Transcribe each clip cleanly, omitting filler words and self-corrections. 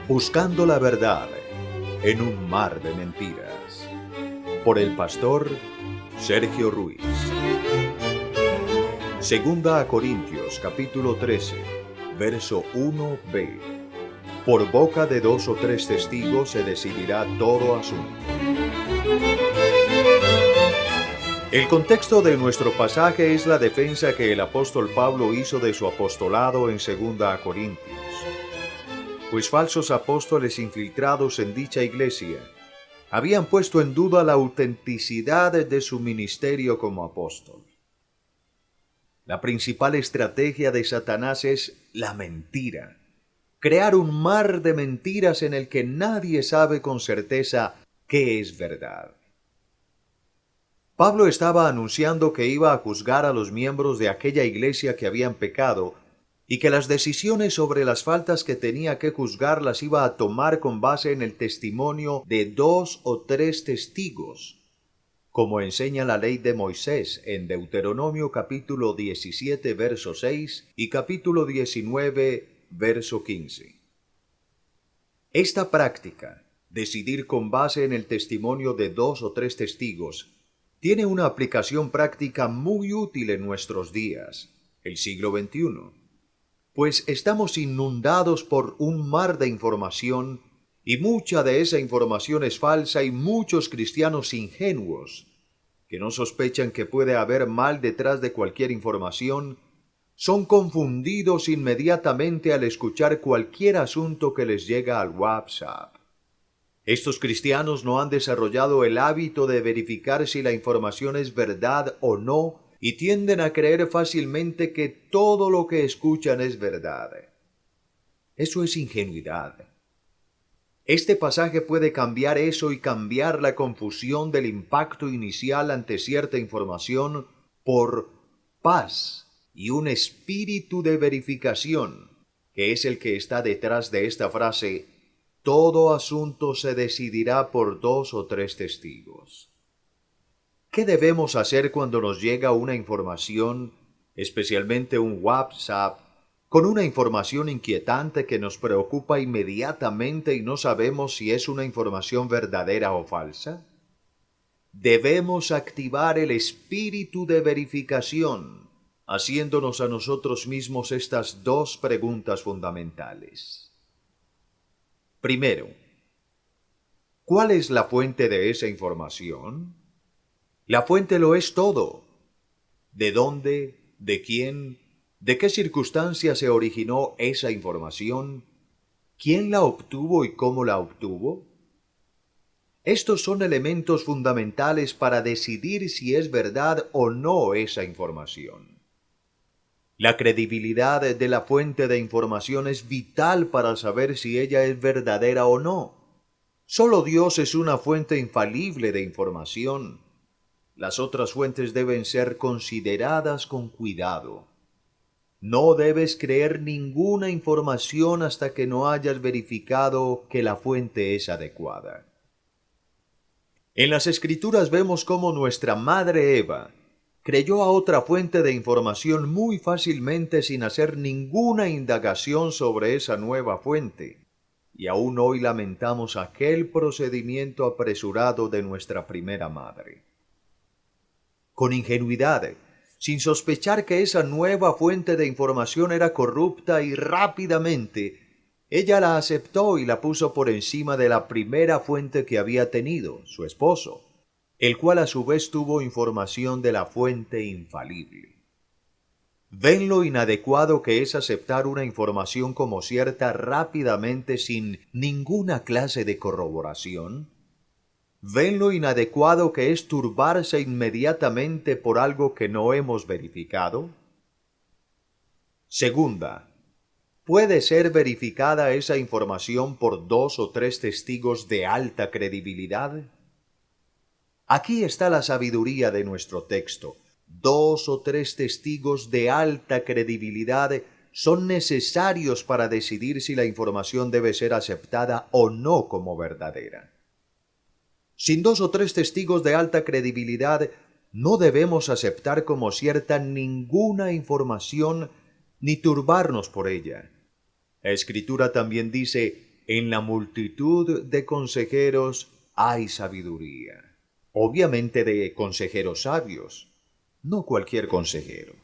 Buscando la verdad en un mar de mentiras. Por el pastor Sergio Ruiz. Segunda a Corintios, capítulo 13, verso 1b. Por boca de 2 o 3 testigos se decidirá todo asunto. El contexto de nuestro pasaje es la defensa que el apóstol Pablo hizo de su apostolado en Segunda a Corintios. Pues falsos apóstoles infiltrados en dicha iglesia habían puesto en duda la autenticidad de su ministerio como apóstol. La principal estrategia de Satanás es la mentira. Crear un mar de mentiras en el que nadie sabe con certeza qué es verdad. Pablo estaba anunciando que iba a juzgar a los miembros de aquella iglesia que habían pecado y que las decisiones sobre las faltas que tenía que juzgar las iba a tomar con base en el testimonio de 2 o 3 testigos, como enseña la ley de Moisés en Deuteronomio capítulo 17, verso 6 y capítulo 19, verso 15. Esta práctica, decidir con base en el testimonio de 2 o 3 testigos, tiene una aplicación práctica muy útil en nuestros días, el siglo XXI. Pues estamos inundados por un mar de información y mucha de esa información es falsa y muchos cristianos ingenuos, que no sospechan que puede haber mal detrás de cualquier información, son confundidos inmediatamente al escuchar cualquier asunto que les llega al WhatsApp. Estos cristianos no han desarrollado el hábito de verificar si la información es verdad o no, y tienden a creer fácilmente que todo lo que escuchan es verdad. Eso es ingenuidad. Este pasaje puede cambiar eso y cambiar la confusión del impacto inicial ante cierta información por paz y un espíritu de verificación, que es el que está detrás de esta frase: todo asunto se decidirá por 2 o 3 testigos. ¿Qué debemos hacer cuando nos llega una información, especialmente un WhatsApp, con una información inquietante que nos preocupa inmediatamente y no sabemos si es una información verdadera o falsa? Debemos activar el espíritu de verificación, haciéndonos a nosotros mismos estas 2 preguntas fundamentales. Primero, ¿cuál es la fuente de esa información? La fuente lo es todo. ¿De dónde, de quién, de qué circunstancia se originó esa información? ¿Quién la obtuvo y cómo la obtuvo? Estos son elementos fundamentales para decidir si es verdad o no esa información. La credibilidad de la fuente de información es vital para saber si ella es verdadera o no. Solo Dios es una fuente infalible de información. Las otras fuentes deben ser consideradas con cuidado. No debes creer ninguna información hasta que no hayas verificado que la fuente es adecuada. En las Escrituras vemos cómo nuestra madre Eva creyó a otra fuente de información muy fácilmente sin hacer ninguna indagación sobre esa nueva fuente, y aún hoy lamentamos aquel procedimiento apresurado de nuestra primera madre. Con ingenuidad, sin sospechar que esa nueva fuente de información era corrupta, y rápidamente ella la aceptó y la puso por encima de la primera fuente que había tenido, su esposo, el cual a su vez tuvo información de la fuente infalible. ¿Ven lo inadecuado que es aceptar una información como cierta rápidamente sin ninguna clase de corroboración? ¿Ven lo inadecuado que es turbarse inmediatamente por algo que no hemos verificado? Segunda, ¿puede ser verificada esa información por 2 o 3 testigos de alta credibilidad? Aquí está la sabiduría de nuestro texto. 2 o 3 testigos de alta credibilidad son necesarios para decidir si la información debe ser aceptada o no como verdadera. Sin 2 o 3 testigos de alta credibilidad, no debemos aceptar como cierta ninguna información ni turbarnos por ella. La Escritura también dice: en la multitud de consejeros hay sabiduría. Obviamente de consejeros sabios, no cualquier consejero.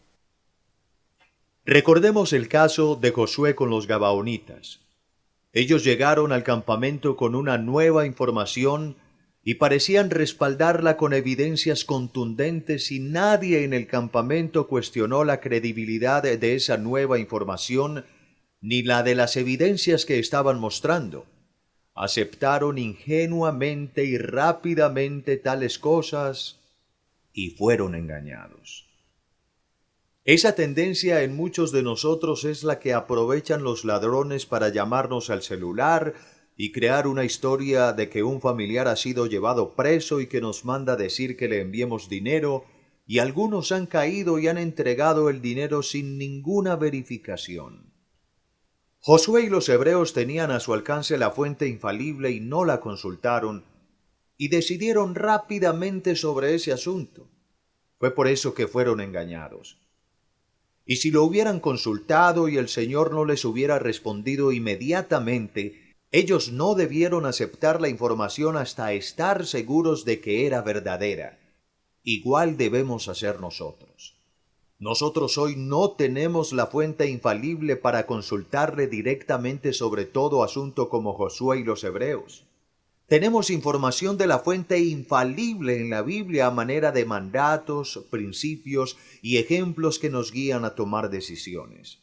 Recordemos el caso de Josué con los gabaonitas. Ellos llegaron al campamento con una nueva información y parecían respaldarla con evidencias contundentes, y nadie en el campamento cuestionó la credibilidad de esa nueva información ni la de las evidencias que estaban mostrando. Aceptaron ingenuamente y rápidamente tales cosas y fueron engañados. Esa tendencia en muchos de nosotros es la que aprovechan los ladrones para llamarnos al celular y crear una historia de que un familiar ha sido llevado preso y que nos manda decir que le enviemos dinero, y algunos han caído y han entregado el dinero sin ninguna verificación. Josué y los hebreos tenían a su alcance la fuente infalible y no la consultaron, y decidieron rápidamente sobre ese asunto. Fue por eso que fueron engañados. Y si lo hubieran consultado y el Señor no les hubiera respondido inmediatamente, ellos no debieron aceptar la información hasta estar seguros de que era verdadera. Igual debemos hacer nosotros. Nosotros hoy no tenemos la fuente infalible para consultarle directamente sobre todo asunto como Josué y los hebreos. Tenemos información de la fuente infalible en la Biblia a manera de mandatos, principios y ejemplos que nos guían a tomar decisiones.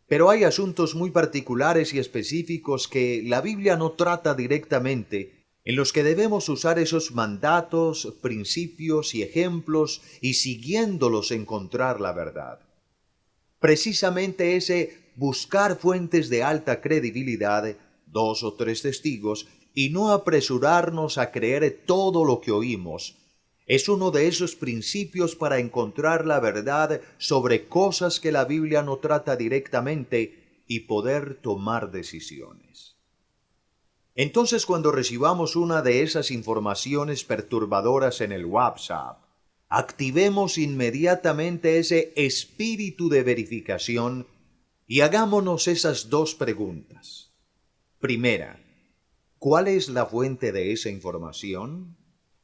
Pero hay asuntos muy particulares y específicos que la Biblia no trata directamente, en los que debemos usar esos mandatos, principios y ejemplos y siguiéndolos encontrar la verdad. Precisamente ese buscar fuentes de alta credibilidad, 2 o 3 testigos, y no apresurarnos a creer todo lo que oímos, es uno de esos principios para encontrar la verdad sobre cosas que la Biblia no trata directamente y poder tomar decisiones. Entonces, cuando recibamos una de esas informaciones perturbadoras en el WhatsApp, activemos inmediatamente ese espíritu de verificación y hagámonos esas 2 preguntas. Primera, ¿cuál es la fuente de esa información?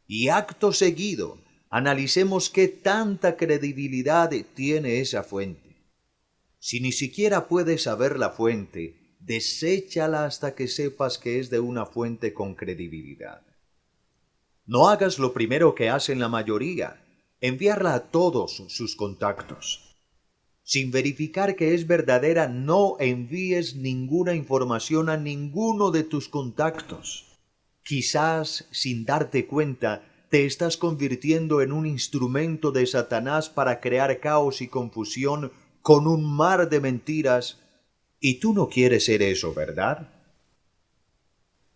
Y acto seguido, analicemos qué tanta credibilidad tiene esa fuente. Si ni siquiera puedes saber la fuente, deséchala hasta que sepas que es de una fuente con credibilidad. No hagas lo primero que hacen la mayoría, enviarla a todos sus contactos. Sin verificar que es verdadera, no envíes ninguna información a ninguno de tus contactos. Quizás, sin darte cuenta, te estás convirtiendo en un instrumento de Satanás para crear caos y confusión con un mar de mentiras, y tú no quieres ser eso, ¿verdad?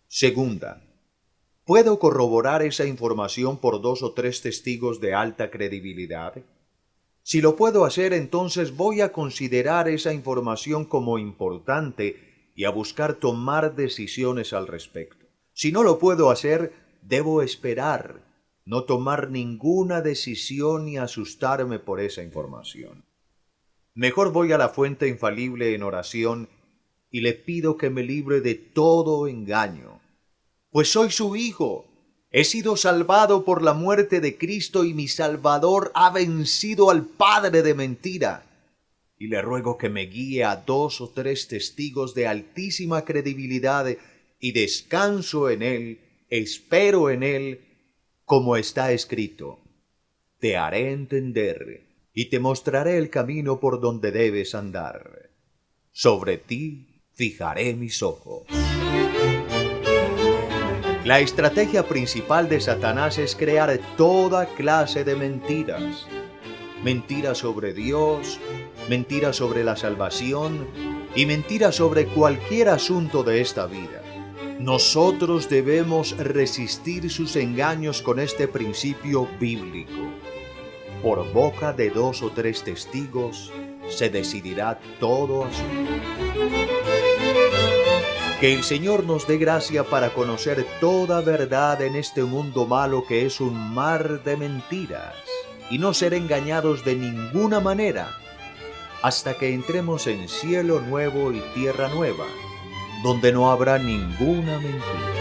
Segunda, ¿puedo corroborar esa información por 2 o 3 testigos de alta credibilidad? Si lo puedo hacer, entonces voy a considerar esa información como importante y a buscar tomar decisiones al respecto. Si no lo puedo hacer, debo esperar, no tomar ninguna decisión ni asustarme por esa información. Mejor voy a la fuente infalible en oración y le pido que me libre de todo engaño, pues soy su hijo. He sido salvado por la muerte de Cristo y mi Salvador ha vencido al padre de mentira. Y le ruego que me guíe a 2 o 3 testigos de altísima credibilidad y descanso en Él, espero en Él, como está escrito. Te haré entender y te mostraré el camino por donde debes andar. Sobre ti fijaré mis ojos. La estrategia principal de Satanás es crear toda clase de mentiras. Mentiras sobre Dios, mentiras sobre la salvación y mentiras sobre cualquier asunto de esta vida. Nosotros debemos resistir sus engaños con este principio bíblico. Por boca de 2 o 3 testigos se decidirá todo asunto. Que el Señor nos dé gracia para conocer toda verdad en este mundo malo que es un mar de mentiras, y no ser engañados de ninguna manera, hasta que entremos en cielo nuevo y tierra nueva, donde no habrá ninguna mentira.